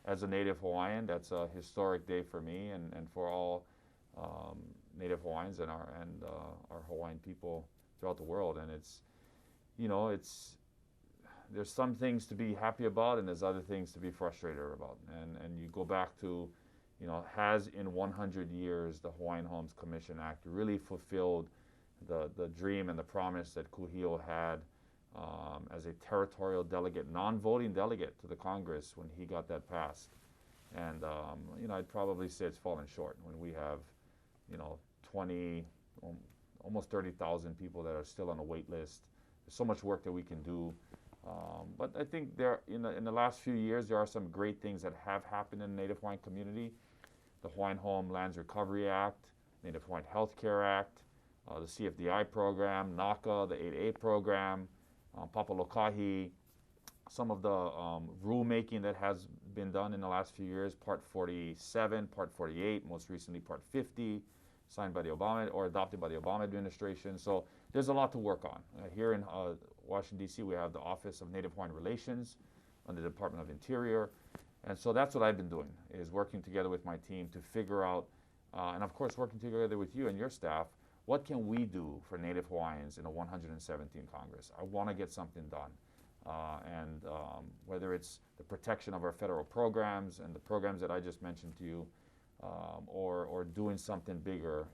as a Native Hawaiian, that's a historic day for me and for all Native Hawaiians and our Hawaiian people throughout the world. And there's some things to be happy about and there's other things to be frustrated about. And you go back to, has in 100 years the Hawaiian Homes Commission Act really fulfilled the dream and the promise that Kuhio had as a territorial delegate, non-voting delegate to the Congress when he got that passed. And, I'd probably say it's fallen short when we have, 20, almost 30,000 people that are still on the wait list. There's so much work that we can do. But I think in the last few years, there are some great things that have happened in the Native Hawaiian community. The Hawaiian Homelands Recovery Act, Native Hawaiian Health Care Act, the CFDI program, NACA, the 8A program, Papalokahi, some of the rulemaking that has been done in the last few years, Part 47, Part 48, most recently Part 50, signed by the Obama or adopted by the Obama administration. So there's a lot to work on. Here in Washington, D.C., we have the Office of Native Hawaiian Relations under the Department of Interior. And so that's what I've been doing, is working together with my team to figure out, and of course working together with you and your staff, what can we do for Native Hawaiians in the 117th Congress? I want to get something done. And whether it's the protection of our federal programs and the programs that I just mentioned to you, or doing something bigger,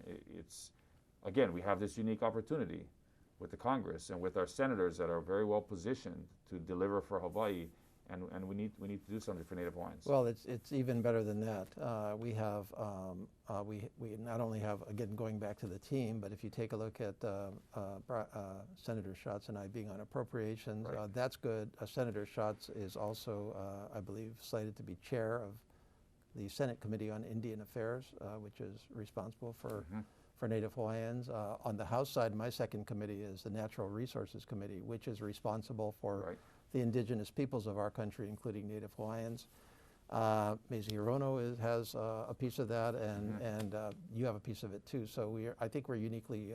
again, we have this unique opportunity with the Congress and with our senators that are very well positioned to deliver for Hawaii, and we need to do something for Native Hawaiians. Well, it's even better than that. We not only have, again, going back to the team, but if you take a look at Senator Schatz and I being on appropriations, that's good. Senator Schatz is also, I believe, slated to be chair of the Senate Committee on Indian Affairs, which is responsible for Native Hawaiians. On the House side, my second committee is the Natural Resources Committee, which is responsible for the indigenous peoples of our country, including Native Hawaiians. Mazie Hirono has a piece of that, and you have a piece of it too. So I think we're uniquely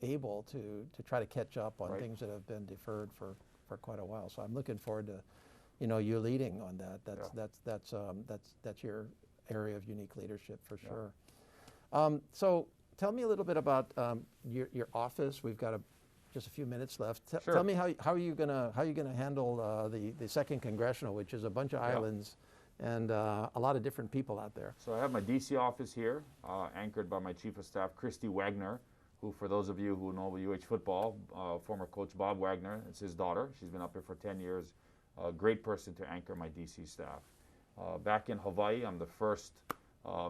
able to try to catch up on things that have been deferred for quite a while. So I'm looking forward to, you leading on that. That's your area of unique leadership for sure. So tell me a little bit about your office. We've got just a few minutes left. Sure. Tell me how are you gonna handle the second congressional, which is a bunch of islands and a lot of different people out there. So I have my DC office here, anchored by my Chief of Staff, Christy Wagner, who, for those of you who know UH football, former coach Bob Wagner, it's his daughter. She's been up here for 10 years. A great person to anchor my DC staff. Back in Hawaii, I'm the first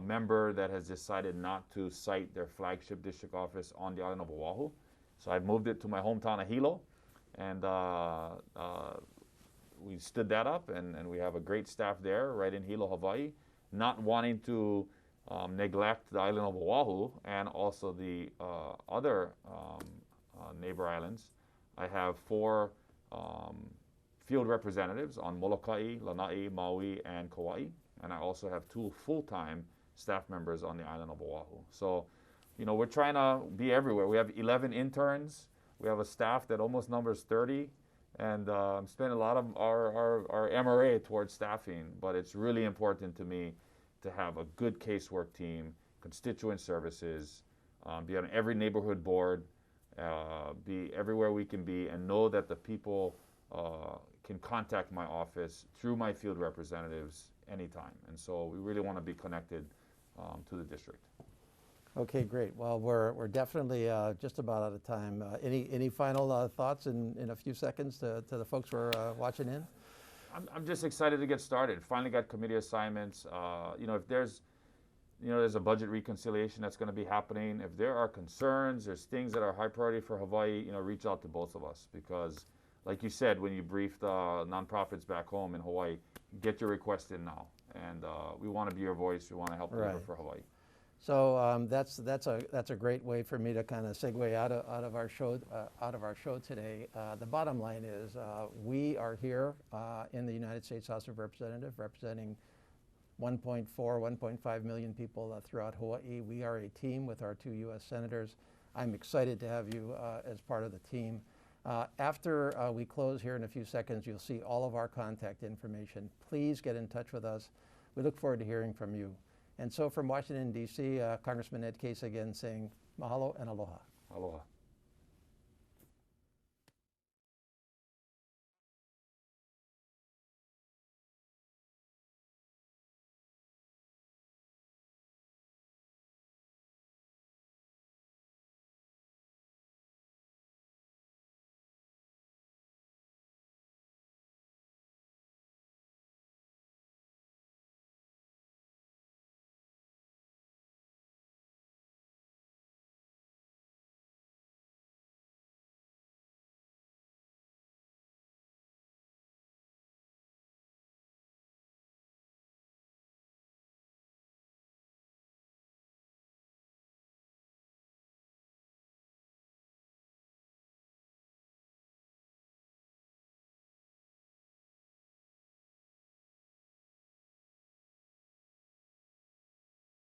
member that has decided not to site their flagship district office on the island of Oahu. So I moved it to my hometown of Hilo, and we stood that up, and we have a great staff there right in Hilo, Hawaii, not wanting to neglect the island of Oahu and also the other neighbor islands. I have 4 field representatives on Molokai, Lanai, Maui, and Kauai, and I also have 2 full-time staff members on the island of Oahu. So, we're trying to be everywhere. We have 11 interns. We have a staff that almost numbers 30, and I'm spending a lot of our MRA towards staffing, but it's really important to me to have a good casework team, constituent services, be on every neighborhood board, be everywhere we can be, and know that the people can contact my office through my field representatives anytime. And so we really want to be connected to the district. Okay, great. Well, we're definitely just about out of time. Any final thoughts in a few seconds to the folks who are watching in? I'm just excited to get started. Finally got committee assignments. If there's a budget reconciliation that's going to be happening, if there are concerns, there's things that are high priority for Hawaii, reach out to both of us, because like you said, when you briefed nonprofits back home in Hawaii, get your request in now. And we want to be your voice. We want to help deliver for Hawaii. So that's a great way for me to kind of segue out of our show today. The bottom line is we are here in the United States House of Representatives, representing 1.4, 1.5 million people throughout Hawaii. We are a team with our 2 U.S. senators. I'm excited to have you as part of the team. After we close here in a few seconds, you'll see all of our contact information. Please get in touch with us. We look forward to hearing from you. And so from Washington, D.C., Congressman Ed Case again saying mahalo and aloha. Aloha.